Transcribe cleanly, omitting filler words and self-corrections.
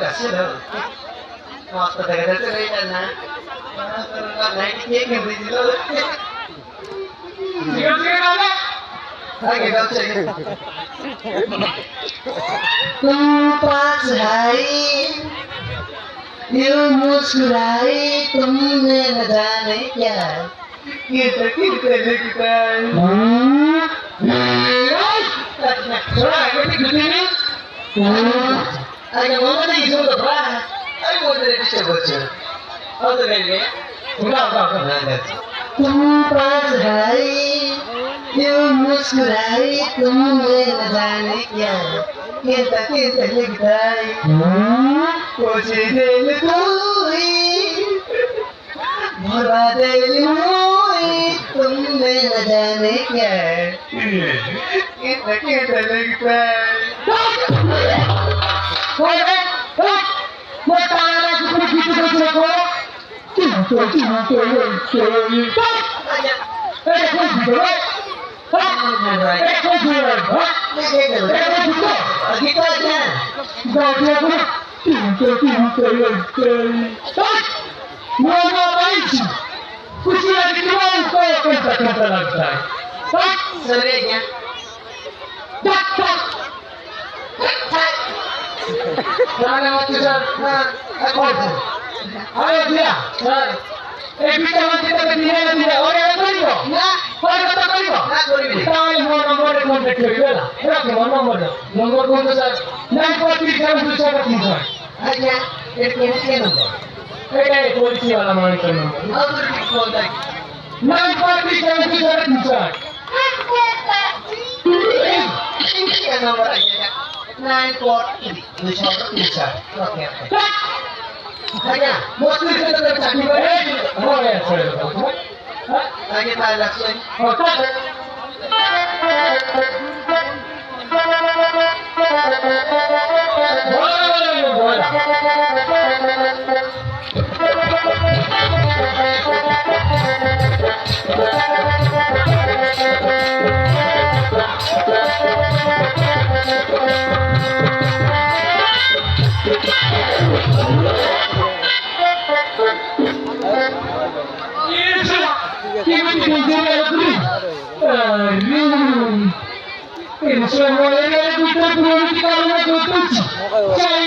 kasih loh. Waktu dekat itu ini na. Naik ini yang beri dulu. Siapa ada? Lagi kau cek. Pas hari यूं मुस्कुराई तुमने न जाने क्या ये तकदीर का लिखता थोड़ा आगे भी घुसे नहीं आगे मामा ने इसको तो पढ़ा अरे वो तेरे पीछे बच्चे और तो कहीं गए उड़ा तुम पास आई यूं मुस्कुराई तुमने न जाने क्या ये तकदीर का लिखता कुछ दिल कोई भरा दिल मोई तुमने न जाने क्या कितना लगता है मैं तारा कुछ किसी को कुछ कैसा लगता है polisi वाला मान कर नहीं पति से दूसरा दूसरा क्या नंबर है 943 okay hanya mostly kita tetap cari oh ya lagi tak langsung Saya